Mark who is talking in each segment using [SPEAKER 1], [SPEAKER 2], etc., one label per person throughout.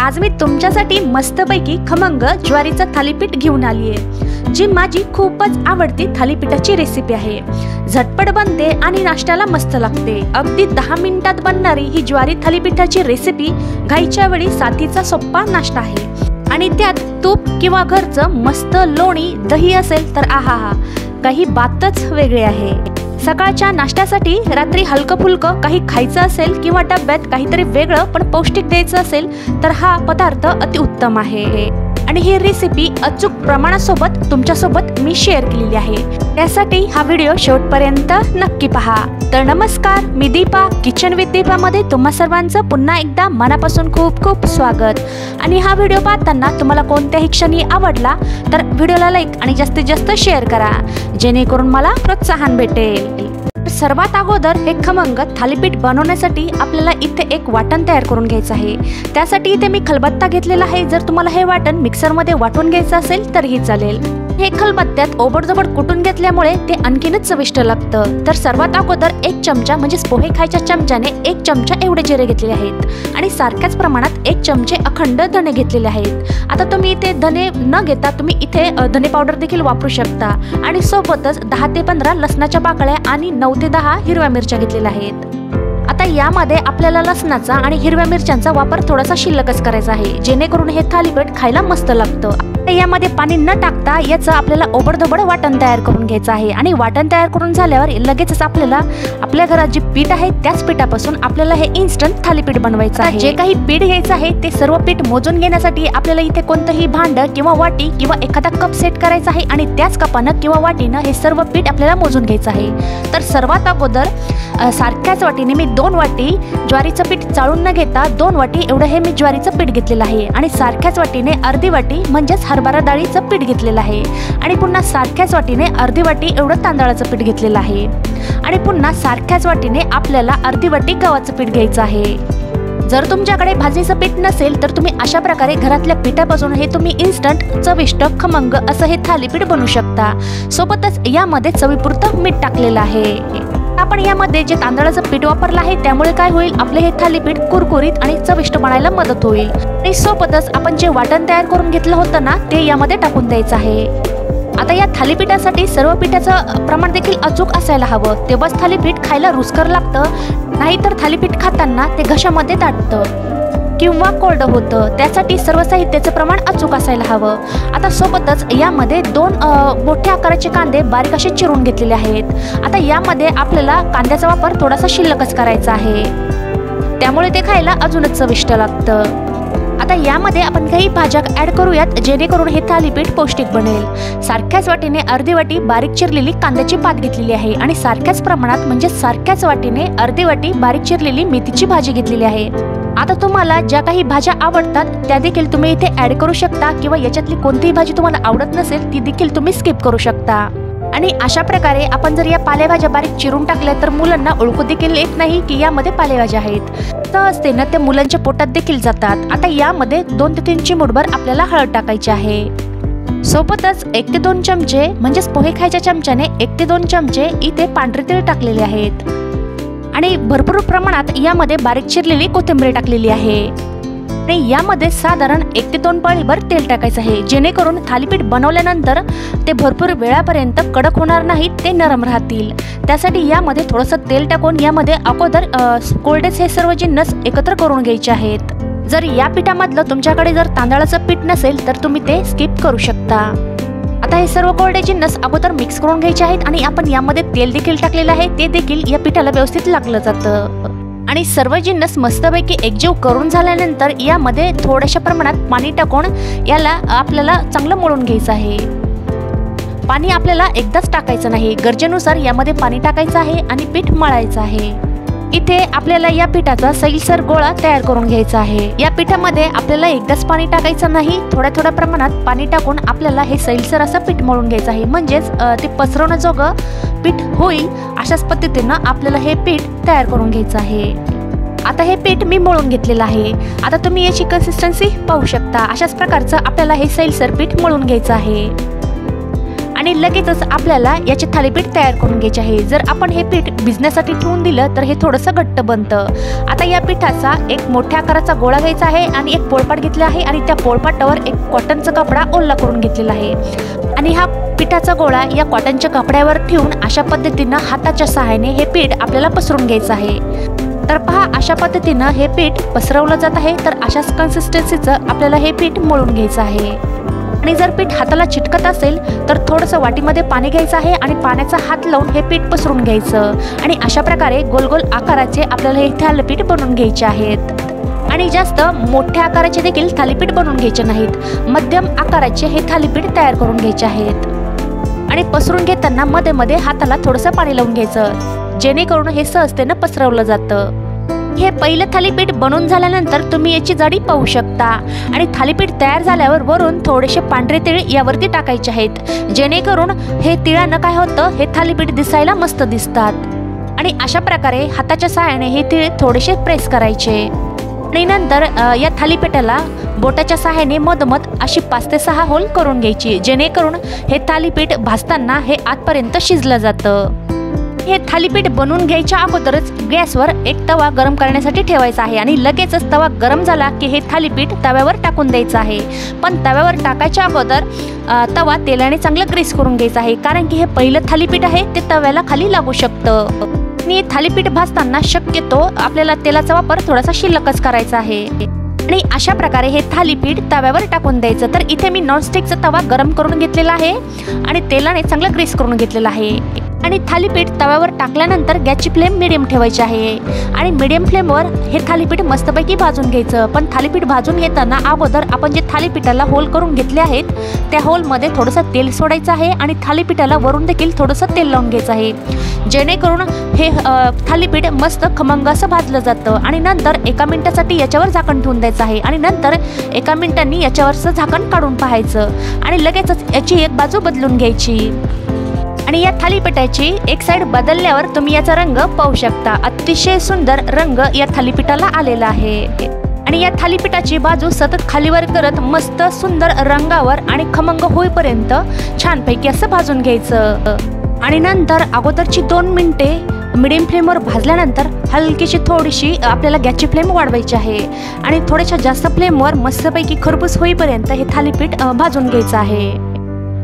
[SPEAKER 1] आज मी तुमच्यासाठी मस्तपैकी खमंग ज्वारीचं थालीपीठ घेऊन आली आहे, जी माझी खूपच आवडती थालीपीठाची रेसिपी आहे। झटपट बनते आणि नाश्त्याला मस्त लागते। अगदी 10 मिनिटात बनणारी ही ज्वारी थालीपीठाची रेसिपी घाईच्या वेळी साथीचा सोपा नाश्ता आहे आणि त्यात तूप किंवा घरचं मस्त लोणी दही असेल तर आहा, काही बातच वेगळी आहे। सकाळच्या नाश्त्यासाठी रात्री हलकं फुलकं काही खायचं असेल किंवा डब्यात काहीतरी वेगळं पण पौष्टिक द्यायचं असेल तर हा पदार्थ अतिउत्तम आहे। आणि ही रेसिपी अचूक प्रमाणासोबत तुमच्यासोबत मी शेअर केलेली आहे, त्यासाठी हा व्हिडिओ शेवटपर्यंत नक्की पहा। तर नमस्कार, मी दीपा, किचन विथ दीपा मध्ये तुम्हा सर्वांचं पुन्हा एकदा मनापासून खूप खूप स्वागत। आणि हा व्हिडिओ पाहताना तुम्हाला कोणत्याही क्षणी आवडला तर व्हिडिओला लाईक आणि जास्तीत जास्त शेअर करा, जेणेकरून मला प्रोत्साहन भेटेल। सर्वात अगोदर हे खमंग थालीपीठ बनवण्यासाठी आपल्याला इथे एक वाटण तयार करून घ्यायचं आहे। त्यासाठी इथे मी खलबत्ता घेतलेला आहे। जर तुम्हाला हे वाटण मिक्सर मध्ये वाटून घ्यायचं असेल तरीही चालेल। हे खलबत्त्यात ओबडधोबड कुटून घेतल्यामुळे ते आणखीनच चविष्ट लागतं। तर सर्वात अगोदर 1 चमचा म्हणजे पोहे खायच्या चमच्याने 1 चमचा एवढे जिरे घेतलेले आहेत आणि सारख्याच प्रमाणात 1 चमचे अखंड धने घेतलेले आहेत। आता तुम्ही इथे धने न घेता तुम्ही इथे धने पावडर देखील वापरू शकता आणि सोबतच 10 ते 15 लसणाच्या पाकळ्या आणि 9 ते 10 हिरव्या मिरच्या घेतलेल्या आहेत। आता यामध्ये आपल्याला लसणाचा आणि हिरव्या मिरच्यांचा वापर थोडासा शिल्लकच करायचा आहे, जेणेकरून हे थालीपीठ खायला मस्त लागतं। यामध्ये पाणी न टाकता याचं आपल्याला ओबडधोबड वाटण तयार करून घ्यायचं आहे आणि वाटण तयार करून झाल्यावर लगेचच आपल्याला आपल्या घरात जे पीठ आहे त्याच पिठापासून आपल्याला हे इन्स्टंट थालीपीठ बनवायचं आहे। जे काही पीठ घ्यायचं आहे ते सर्व पीठ मोजून घेण्यासाठी आपल्याला इथे कोणतंही भांड किंवा वाटी किंवा एखादा कप सेट करायचा आहे आणि त्याच कपानं किंवा वाटीनं हे सर्व पीठ आपल्याला मोजून घ्यायचं आहे। तर सर्वात अगोदर सारख्याच वाटीने मी 2 वाटी ज्वारीचं पीठ चाळून न घेता 2 वाटी एवढं हे मी ज्वारीचं पीठ घेतलेलं आहे आणि सारख्याच वाटीने अर्धी वाटी म्हणजेच हरभरा डाळीचं पीठ घेतलेलं आहे आणि पुन्हा सारख्याच वाटीने अर्धी वाटी एवढं तांदळाचं पीठ घेतलेलं आहे आणि पुन्हा सारख्याच वाटीने आपल्याला अर्धी वाटी गव्हाचं पीठ घ्यायचं आहे। जर तुमच्याकडे भाजणीचं पीठ नसेल तर तुम्ही अशा प्रकारे घरातल्या पिठापासून हे तुम्ही इन्स्टंट चविष्ट खमंग असं हे थालीपीठ बनवू शकता। सोबतच यामध्ये चवीपुरतं मीठ टाकलेलं आहे। आपण यामध्ये जे तांदळाचं पीठ वापरलं आहे त्यामुळे काय होईल, आपले हे थालीपीठ कुरकुरीत आणि चविष्ट बनायला मदत होईल। आणि सोबतच आपण जे वाटण तयार करून घेतलं होतं ना ते यामध्ये टाकून द्यायचं आहे। आता या थालीपीठासाठी सर्व पिठाचं प्रमाण देखील अचूक असायला हवं, तेव्हाच थालीपीठ खायला रुचकर लागतं, नाहीतर थालीपीठ खाताना ते घशामध्ये दाटतं किंवा कोरडं होतं। त्यासाठी सर्व साहित्याचं प्रमाण अचूक असायला हवं। आता सोबतच यामध्ये 2 मोठ्या आकाराचे कांदे बारीक असे चिरून घेतलेले आहेत। आता यामध्ये आपल्याला कांद्याचा वापर थोडासा शिल्लकच करायचा आहे, त्यामुळे ते खायला अजूनच चविष्ट लागतं। आता यामध्ये आपण काही भाज्या ऍड करूयात, जेणेकरून हे थालीपीठ पौष्टिक बनेल। सारख्याच वाटीने अर्धी वाटी बारीक चिरलेली कांद्याची पात घेतलेली आहे आणि सारख्याच प्रमाणात म्हणजे सारख्याच वाटीने अर्धी वाटी बारीक चिरलेली मेथीची भाजी घेतलेली आहे। आता तुम्हाला ज्या काही भाज्या आवडतात त्या देखील तुम्ही इथे ऍड करू शकता किंवा याच्यातली कोणतीही भाजी तुम्हाला आवडत नसेल ती देखील तुम्ही स्किप करू शकता। आणि अशा प्रकारे आपण जर या पालेभाज्या बारीक चिरून टाकल्या तर मुलांना ओळखू देखील येत नाही की यामध्ये पालेभाज्या आहेत, सहजतेनं ते मुलांच्या पोटात देखील जातात। आता यामध्ये 2 ते 3 चिमूटभर आपल्याला हळद टाकायची आहे। सोबतच 1 ते 2 चमचे म्हणजेच पोहे खायच्या चमच्याने 1 ते 2 चमचे इथे पांढरे तीळ टाकलेले आहेत आणि भरपूर प्रमाणात यामध्ये बारीक चिरलेली कोथिंबीर टाकलेली आहे आणि यामध्ये साधारण 1 ते 2 पळीभर तेल टाकायचं आहे, जेणेकरून थालीपीठ बनवल्यानंतर ते भरपूर वेळापर्यंत कडक होणार नाहीत, ते नरम राहतील। त्यासाठी यामध्ये थोडंसं तेल टाकून यामध्ये अगोदर कोरडेच हे सर्व जिन्नस एकत्र करून घ्यायचे आहेत। जर या पिठामधलं तुमच्याकडे जर तांदळाचं पीठ नसेल तर तुम्ही ते स्किप करू शकता। आता हे सर्व कोरडे जिन्नस अगोदर मिक्स करून घ्यायचे आहेत आणि आपण यामध्ये तेल देखील टाकलेलं आहे, ते देखील या पिठाला व्यवस्थित लागलं जातं आणि सर्व जिन्नस मस्तपैकी एकजीव करून झाल्यानंतर यामध्ये थोड्याशा प्रमाणात पाणी टाकून याला आपल्याला चांगलं मळून घ्यायचं आहे। पाणी आपल्याला एकदाच टाकायचं नाही, गरजेनुसार यामध्ये पाणी टाकायचं आहे आणि पीठ मळायचं आहे। इथे आपल्याला या पिठाचा सैलसर गोळा तयार करून घ्यायचा आहे। या पिठामध्ये आपल्याला एकदाच पाणी टाकायचं नाही, थोड्या प्रमाणात पाणी टाकून आपल्याला हे सैलसर असं पीठ मळून घ्यायचं आहे, म्हणजेच ते पसरवण्याजोगं पीठ होईल अशाच पद्धतीनं आपल्याला हे पीठ तयार करून घ्यायचं आहे। आता हे पीठ मी मळून घेतलेलं आहे। आता तुम्ही याची कन्सिस्टन्सी पाहू शकता, अशाच प्रकारचं आपल्याला हे सैलसर पीठ मळून घ्यायचं आहे आणि लगेचच आपल्याला याचे थालीपीठ तयार करून घ्यायचे आहे। जर आपण हे पीठ भिजण्यासाठी ठेवून दिलं तर हे थोडंसं घट्ट बनतं। आता या पिठाचा एक मोठ्या आकाराचा गोळा घ्यायचा आहे आणि एक पोळपाट घेतला आहे आणि त्या पोळपाटावर एक कॉटनचा कपडा ओला करून घेतलेला आहे आणि हा पिठाचा गोळा या कॉटनच्या कपड्यावर ठेवून अशा पद्धतीनं हाताच्या सहाय्याने हे पीठ आपल्याला पसरून घ्यायचं आहे। तर पहा, अशा पद्धतीनं हे पीठ पसरवलं जात आहे। तर अशाच कन्सिस्टन्सीचं आपल्याला हे पीठ मळून घ्यायचं आहे आणि जर पीठ हाताला चिटकत असेल तर थोडंसं वाटीमध्ये पाणी घ्यायचं आहे आणि पाण्याचा हात लावून हे पीठ पसरून घ्यायचं आणि अशा प्रकारे गोल गोल आकाराचे आपल्याला हे थालीपीठ बनवून घ्यायचे आहेत। आणि जास्त मोठ्या आकाराचे देखील थालीपीठ बनवून घ्यायचे नाहीत, मध्यम आकाराचे हे थालीपीठ तयार करून घ्यायचे आहेत। आणि पसरून घेताना मध्ये मध्ये हाताला थोडंसं पाणी लावून घ्यायचं, जेणेकरून हे सहजतेनं पसरवलं जातं। हे पहिलं थालीपीठ बनवून झाल्यानंतर तुम्ही याची जाडी पाहू शकता आणि थालीपीठ तयार झाल्यावर वरून थोडेसे पांढरे तीळ यावरती टाकायचे आहेत, जेणेकरून हे तिळानं काय होतं, हे थालीपीठ दिसायला मस्त दिसतात। आणि अशा प्रकारे हाताच्या सहाय्याने हे तीळ थोडेसे प्रेस करायचे आणि नंतर या थालीपीठाला बोटाच्या सहाय्याने मधोमध अशी 5 ते 6 होल करून घ्यायची, जेणेकरून हे थालीपीठ भाजताना हे आतपर्यंत शिजलं जातं। हे थालीपीठ बनवून घ्यायच्या अगोदरच गॅसवर एक तवा गरम करण्यासाठी ठेवायचा आहे आणि लगेचच तवा गरम झाला की हे थालीपीठ तव्यावर टाकून द्यायचं आहे। पण तव्यावर टाकायच्या अगोदर तवा तेलाने चांगलं ग्रीस करून घ्यायचं आहे, कारण की हे पहिलं थालीपीठ आहे ते तव्याला खाली लागू शकतं आणि थालीपीठ भाजताना शक्यतो आपल्याला तेलाचा वापर थोडासा शिल्लकच करायचा आहे। आणि अशा प्रकारे हे थालीपीठ तव्यावर टाकून द्यायचं। तर इथे मी नॉनस्टिकचा तवा गरम करून घेतलेला आहे आणि तेलाने चांगलं ग्रीस करून घेतलेलं आहे आणि थालीपीठ तव्यावर टाकल्यानंतर गॅसची फ्लेम मिडियम ठेवायची आहे आणि मिडियम फ्लेमवर हे थालीपीठ मस्तपैकी भाजून घ्यायचं। पण थालीपीठ भाजून घेताना अगोदर आपण जे थालीपीठाला होल करून घेतले आहेत त्या होलमध्ये थोडंसं तेल सोडायचं आहे आणि थालीपीठाला वरून देखील थोडंसं तेल लावून घ्यायचं आहे, जेणेकरून हे थालीपीठ मस्त खमंग असं भाजलं जातं। आणि नंतर 1 मिनिटासाठी याच्यावर झाकण ठेवून द्यायचं आहे आणि नंतर 1 मिनिटांनी याच्यावरचं झाकण काढून पाहायचं आणि लगेचच याची एक बाजू बदलून घ्यायची। आणि या थालीपीठाची एक साइड बदलल्यावर तुम्ही याचा रंग पाहू शकता, अतिशय सुंदर रंग या थालीपीठाला आलेला आहे। आणि या थालीपीठाची बाजू सतत खालीवर करत मस्त सुंदर रंगावर आणि खमंग होईपर्यंत छानपैकी असं भाजून घ्यायचं आणि नंतर अगोदरची 2 मिनिटे मिडियम फ्लेमवर भाजल्यानंतर हलकीशी थोडीशी आपल्याला गॅसची फ्लेम वाढवायची आहे आणि थोड्याशा जास्त फ्लेमवर मस्तपैकी खरपूस होईपर्यंत हे थालीपीठ भाजून घ्यायचं आहे।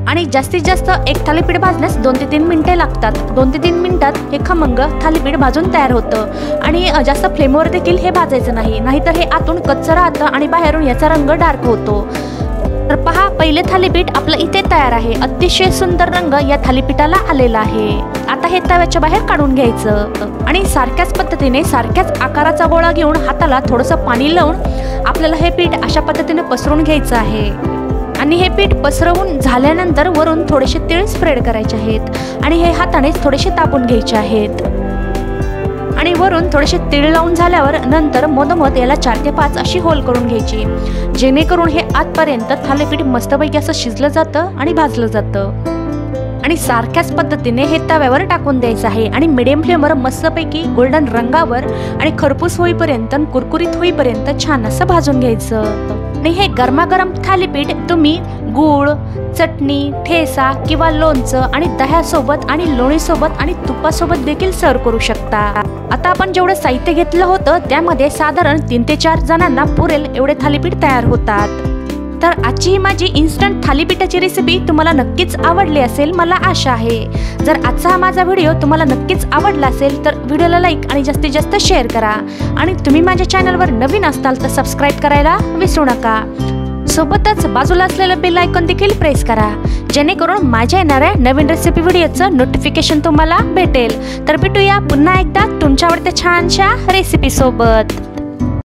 [SPEAKER 1] आणि जास्तीत जास्त एक थालीपीठ भाजण्यास 2 ते 3 मिनिटे लागतात। 2 ते 3 मिनिटात हे खमंग थालीपीठ भाजून तयार होतं आणि जास्त फ्लेमवर देखील हे भाजायचं नाही, नाहीतर हे आतून कच्चं राहतं आणि बाहेरून याचा रंग डार्क होतो। तर पहा, पहिले थालीपीठ आपलं इथे तयार आहे। अतिशय सुंदर रंग या थालीपीठाला आलेला आहे। आता हे तव्याच्या बाहेर काढून घ्यायचं आणि सारख्याच पद्धतीने सारख्याच आकाराचा गोळा घेऊन हाताला थोडंसं पाणी लावून आपल्याला हे पीठ अशा पद्धतीने पसरून घ्यायचं आहे आणि हे पीठ पसरवून झाल्यानंतर वरून थोडेसे तीळ स्प्रेड करायचे आहेत आणि हे हातानेच थोडेसे तापून घ्यायचे आहेत आणि वरून थोडेसे तीळ लावून झाल्यावर नंतर मधोमध याला 4 ते 5 अशी होल करून घ्यायची, जेणेकरून हे आतपर्यंत थालीपीठ मस्तपैकी असं शिजलं जातं आणि भाजलं जातं। आणि सारख्याच पद्धतीने हे तव्यावर टाकून द्यायचं आहे आणि मिडियम फ्लेमवर मस्तपैकी गोल्डन रंगावर आणि खरपूस होईपर्यंत कुरकुरीत होईपर्यंत छान असं भाजून घ्यायचं। आणि हे गरमागरम थालीपीठ तुम्ही गूळ, चटणी, ठेचा किंवा लोणचं आणि दह्यासोबत आणि लोणीसोबत आणि तुपासोबत देखील सर्व करू शकता। आता आपण जेवढं साहित्य घेतलं होतं त्यामध्ये साधारण 3 ते 4 जणांना पुरेल एवढे थालीपीठ तयार होतात। तर आजची ही माझी इन्स्टंट थालीपीठाची रेसिपी तुम्हाला नक्कीच आवडली असेल, मला आशा आहे। जर आजचा हा माझा व्हिडिओ तुम्हाला नक्कीच आवडला असेल तर व्हिडिओला लाईक आणि जास्तीत जास्त शेअर करा आणि तुम्ही माझ्या चॅनलवर नवीन असाल तर सबस्क्राईब करायला विसरू नका। सोबतच बाजूला असलेलं बेल आयकॉन देखील प्रेस करा, जेणेकरून माझ्या येणाऱ्या नवीन रेसिपी व्हिडिओचं नोटिफिकेशन तुम्हाला भेटेल। तर भेटूया पुन्हा एकदा तुमच्या आवडत्या छानशा रेसिपी सोबत।